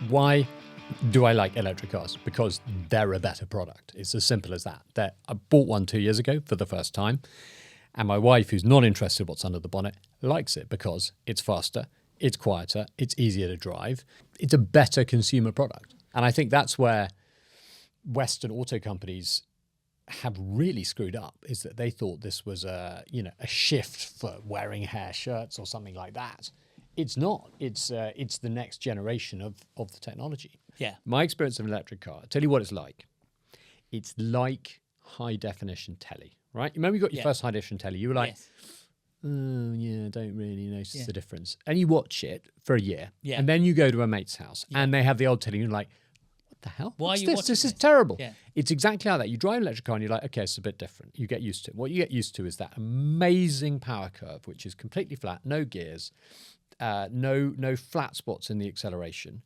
Why do I like electric cars? Because they're a better product. It's as simple as that. I bought one 2 years ago for the first time, and my wife, who's not interested in what's under the bonnet, likes it because it's faster, it's quieter, it's easier to drive. It's a better consumer product. And I think that's where Western auto companies have really screwed up, is that they thought this was a shift for wearing hair shirts or something like that. It's not. It's the next generation of the technology. Yeah. My experience of an electric car, I'll tell you what it's like. It's like high definition telly, right? You remember you got your first high definition telly? You were like, Yes. oh, yeah, I don't really notice the difference. And you watch it for a year. Yeah. And then you go to a mate's house and they have the old telly and you're like, what the hell? Why are you this? watching This is this? terrible. Yeah. It's exactly like that. You drive an electric car and you're like, okay, it's a bit different. You get used to it. What you get used to is that amazing power curve, which is completely flat, no gears, no flat spots in the acceleration,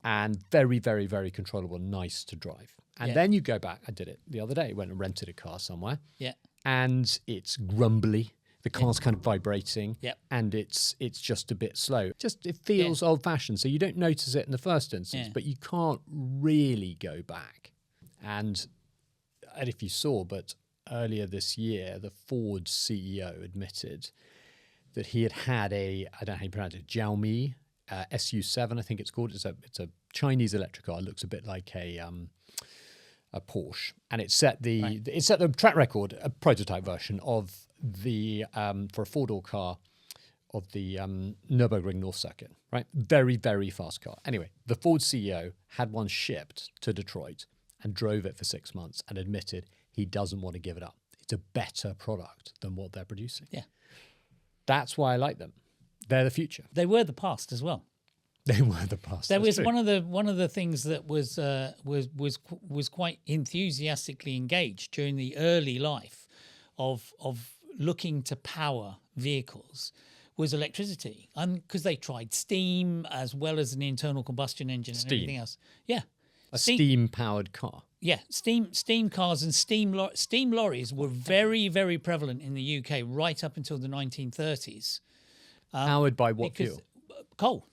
and very, very, very controllable, nice to drive. And then you go back. I did it the other day. Went and rented a car somewhere. Yeah. And it's grumbly. The car's kind of vibrating. Yep. And it's just a bit slow. It feels old-fashioned. So you don't notice it in the first instance, but you can't really go back. And if you saw, but earlier this year, the Ford CEO admitted that he had I don't know how you pronounce it, Xiaomi SU7, I think it's called. It's a Chinese electric car. It looks a bit like a Porsche, and it set the track record, a prototype version of the for a four-door car of the Nürburgring North Circuit. Right, very, very fast car. Anyway, the Ford CEO had one shipped to Detroit and drove it for 6 months and admitted he doesn't want to give it up. It's a better product than what they're producing. Yeah. That's why I like them. They're the future. They were the past as well. They were the past. There That's was true. one of the things that was quite enthusiastically engaged during the early life of looking to power vehicles was electricity, because they tried steam as well as an internal combustion engine and everything else. Yeah, A steam-powered car. Yeah, steam cars and steam lorries were very, very prevalent in the UK right up until the 1930s. Powered by what Because fuel? coal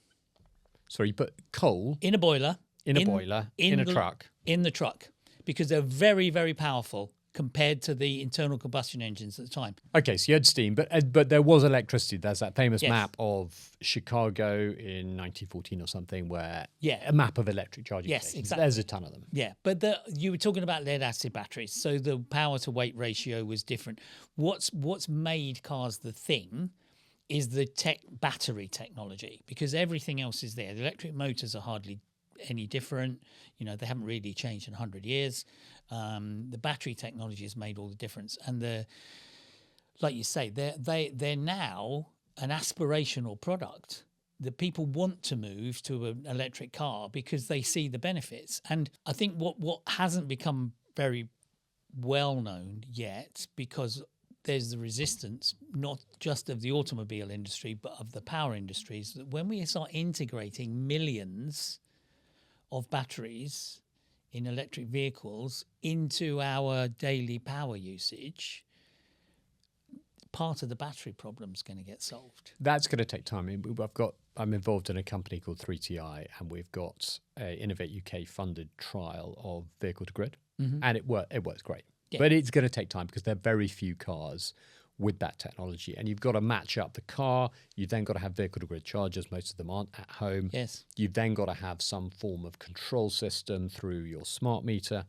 So you put coal in a boiler, in a truck. in the truck, because they're very, very powerful compared to the internal combustion engines at the time. Okay, so you had steam, but there was electricity. There's that famous Yes. map of Chicago in 1914 or something, where Yeah. a map of electric charging Yes, stations. exactly. There's a ton of them. Yeah, but you were talking about lead acid batteries, so the power to weight ratio was different. What's made cars the thing is the battery technology, because everything else is there. The electric motors are hardly any different. They haven't really changed in 100 years. The battery technology has made all the difference, and like you say, they're now an aspirational product. The people want to move to an electric car because they see the benefits. And I think what hasn't become very well known yet, because there's the resistance, not just of the automobile industry, but of the power industries, that when we start integrating millions of batteries in electric vehicles into our daily power usage, part of the battery problem is going to get solved. That's going to take time. I'm involved in a company called 3TI, and we've got a Innovate UK funded trial of vehicle to grid, and it works great. Yeah. But it's going to take time because there are very few cars with that technology, and you've got to match up the car. You've then got to have vehicle to grid chargers. Most of them aren't at home. Yes. You've then got to have some form of control system through your smart meter.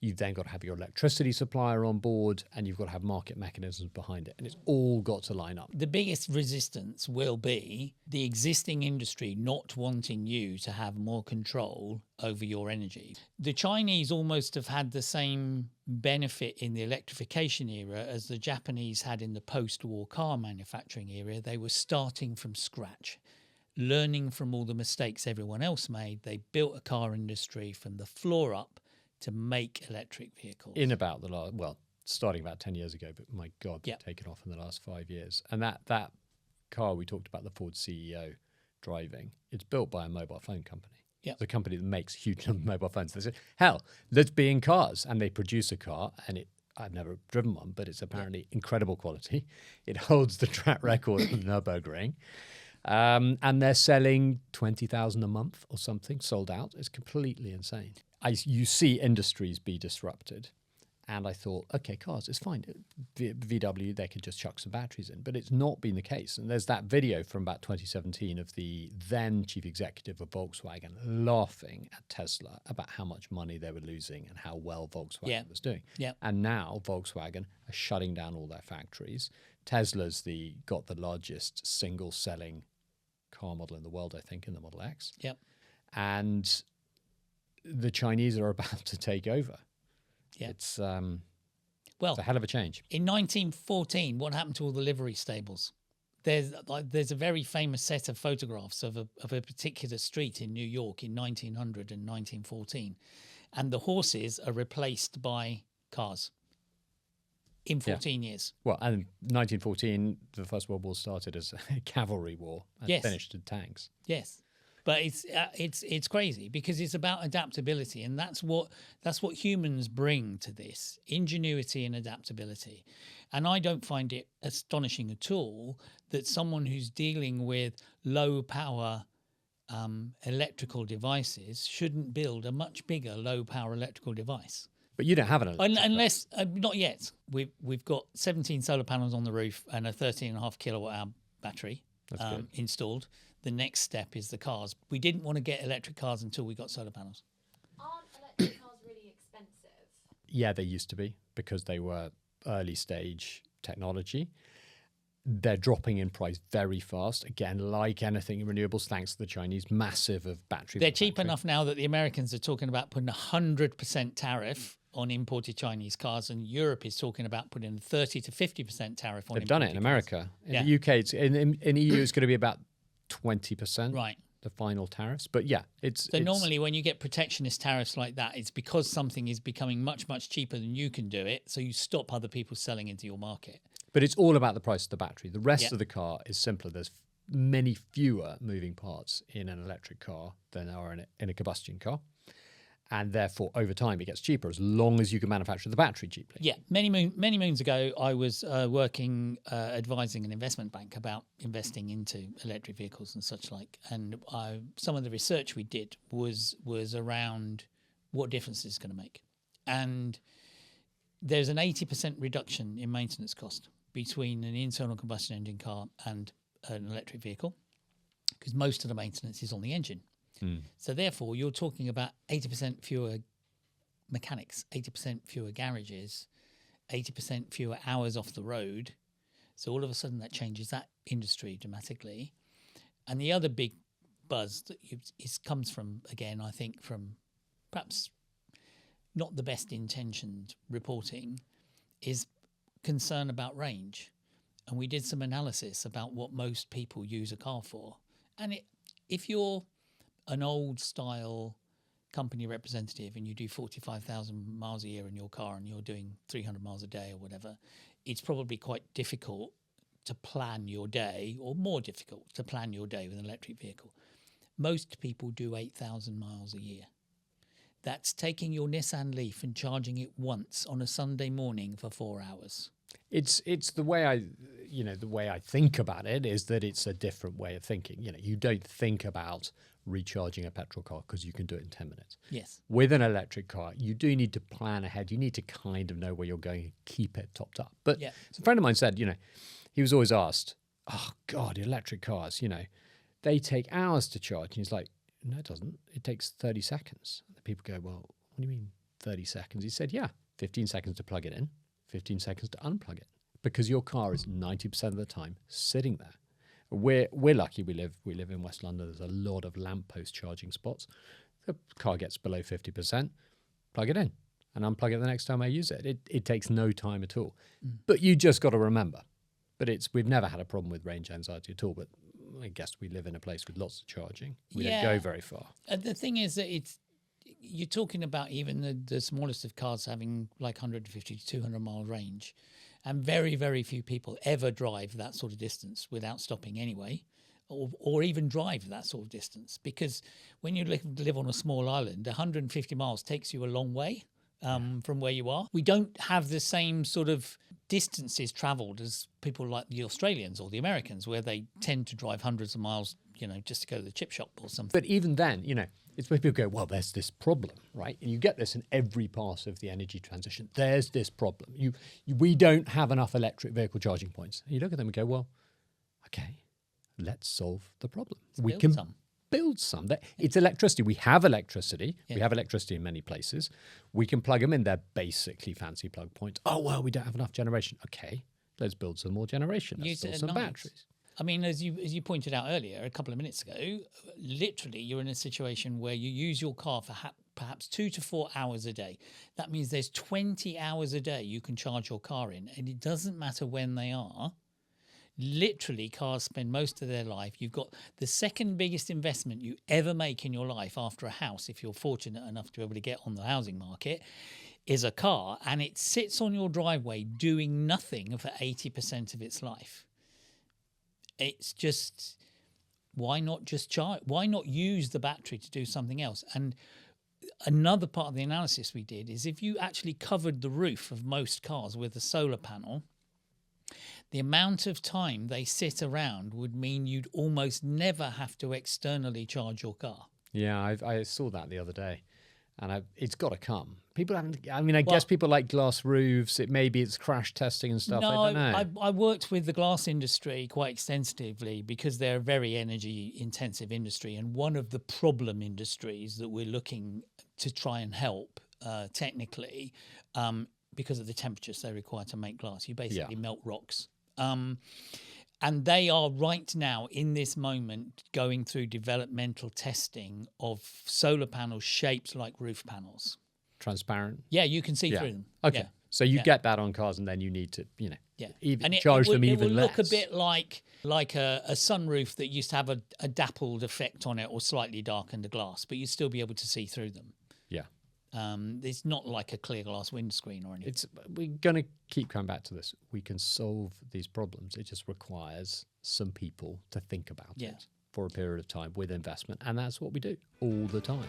You've then got to have your electricity supplier on board, and you've got to have market mechanisms behind it. And it's all got to line up. The biggest resistance will be the existing industry not wanting you to have more control over your energy. The Chinese almost have had the same benefit in the electrification era as the Japanese had in the post-war car manufacturing era. They were starting from scratch, learning from all the mistakes everyone else made. They built a car industry from the floor up to make electric vehicles. In about starting about 10 years ago, but my God, taken off in the last 5 years. And that car we talked about, the Ford CEO driving, it's built by a mobile phone company. Yep. It's a company that makes huge number of mobile phones. They say, hell, let's be in cars. And they produce a car, and I've never driven one, but it's apparently incredible quality. It holds the track record of the Nürburgring. And they're selling 20,000 a month or something, sold out. It's completely insane. You see industries be disrupted. And I thought, okay, cars, it's fine. VW, they could just chuck some batteries in. But it's not been the case. And there's that video from about 2017 of the then chief executive of Volkswagen laughing at Tesla about how much money they were losing and how well Volkswagen was doing. Yeah. And now Volkswagen are shutting down all their factories. Tesla's got the largest single selling car model in the world, I think, in the Model X. Yep. And the Chinese are about to take over. Yeah. It's a hell of a change. In 1914, what happened to all the livery stables? There's a very famous set of photographs of a particular street in New York in 1900 and 1914, and the horses are replaced by cars in 14 years. Well, and 1914, the First World War started as a cavalry war and finished in tanks. Yes. But it's crazy because it's about adaptability, and that's what humans bring to this: ingenuity and adaptability. And I don't find it astonishing at all that someone who's dealing with low power electrical devices shouldn't build a much bigger low power electrical device. But you don't have an electric unless not yet. We've got 17 solar panels on the roof and a 13.5 kilowatt hour battery installed. The next step is the cars. We didn't want to get electric cars until we got solar panels. Aren't electric cars really expensive? Yeah, they used to be because they were early stage technology. They're dropping in price very fast. Again, like anything in renewables, thanks to the Chinese, massive of battery. They're cheap enough now that the Americans are talking about putting 100% tariff on imported Chinese cars, and Europe is talking about putting 30 to 50% tariff on. They've done it in America. In the UK, it's in EU, it's going to be about 20%. Right. The final tariffs, but yeah, it's normally when you get protectionist tariffs like that, it's because something is becoming much, much cheaper than you can do it, so you stop other people selling into your market. But it's all about the price of the battery. The rest of the car is simpler. There's many fewer moving parts in an electric car than there are in a combustion car. And therefore, over time, it gets cheaper as long as you can manufacture the battery cheaply. Yeah. Many moons ago, I was working, advising an investment bank about investing into electric vehicles and such like. And some of the research we did was around what difference it's going to make. And there's an 80% reduction in maintenance cost between an internal combustion engine car and an electric vehicle, because most of the maintenance is on the engine. So therefore, you're talking about 80% fewer mechanics, 80% fewer garages, 80% fewer hours off the road. So all of a sudden that changes that industry dramatically. And the other big buzz that comes from, again, I think from perhaps not the best intentioned reporting, is concern about range. And we did some analysis about what most people use a car for. And if you're an old style company representative and you do 45,000 miles a year in your car and you're doing 300 miles a day or whatever, it's probably quite difficult to plan your day, or more difficult to plan your day with an electric vehicle. Most people do 8,000 miles a year. That's taking your Nissan Leaf and charging it once on a Sunday morning for 4 hours. It's the way I think about it is that it's a different way of thinking. You don't think about recharging a petrol car because you can do it in 10 minutes. Yes. With an electric car, you do need to plan ahead. You need to kind of know where you're going and keep it topped up. But a friend of mine said, he was always asked, oh God, electric cars, they take hours to charge. And he's like, no, it doesn't. It takes 30 seconds. And the people go, well, what do you mean 30 seconds? He said, yeah, 15 seconds to plug it in, 15 seconds to unplug it, because your car is 90% of the time sitting there. We're lucky we live in West London. There's a lot of lamppost charging spots. The car gets below 50%, plug it in and unplug it the next time I use it. It takes no time at all. But you just got to remember. But we've never had a problem with range anxiety at all. But I guess we live in a place with lots of charging. We don't go very far. The thing is that you're talking about even the smallest of cars having like 150 to 200 mile range. And very, very few people ever drive that sort of distance without stopping anyway, or even drive that sort of distance. Because when you live on a small island, 150 miles takes you a long way from where you are. We don't have the same sort of distances travelled as people like the Australians or the Americans, where they tend to drive hundreds of miles, just to go to the chip shop or something. But even then, it's where people go, well, there's this problem, right? And you get this in every part of the energy transition. There's this problem. We don't have enough electric vehicle charging points. And you look at them and go, well, okay, let's solve the problem. We can build some. It's electricity. We have electricity. Yeah. We have electricity in many places. We can plug them in. They're basically fancy plug points. Oh, well, we don't have enough generation. Okay, let's build some more generation. Let's build some batteries. I mean, as you pointed out earlier, a couple of minutes ago, literally you're in a situation where you use your car for perhaps 2 to 4 hours a day. That means there's 20 hours a day you can charge your car in, and it doesn't matter when they are. Literally, cars spend most of their life. You've got the second biggest investment you ever make in your life after a house, if you're fortunate enough to be able to get on the housing market, is a car, and it sits on your driveway doing nothing for 80% of its life. It's just, why not just charge? Why not use the battery to do something else? And another part of the analysis we did is if you actually covered the roof of most cars with a solar panel, the amount of time they sit around would mean you'd almost never have to externally charge your car. Yeah, I saw that the other day, and it's got to come. People haven't. I mean, I guess people like glass roofs. Maybe it's crash testing and stuff. No, I don't know. I worked with the glass industry quite extensively because they're a very energy intensive industry, and one of the problem industries that we're looking to try and help technically. Because of the temperatures they require to make glass. You basically melt rocks. And they are right now, in this moment, going through developmental testing of solar panels shaped like roof panels. Transparent? Yeah, you can see through them. Okay. Yeah. So you get that on cars, and then you need to, even charge them even less. It will look a bit like a sunroof that used to have a dappled effect on it or slightly darkened the glass, but you'd still be able to see through them. Yeah. It's not like a clear glass windscreen or anything. We're going to keep coming back to this. We can solve these problems. It just requires some people to think about it for a period of time with investment. And that's what we do all the time.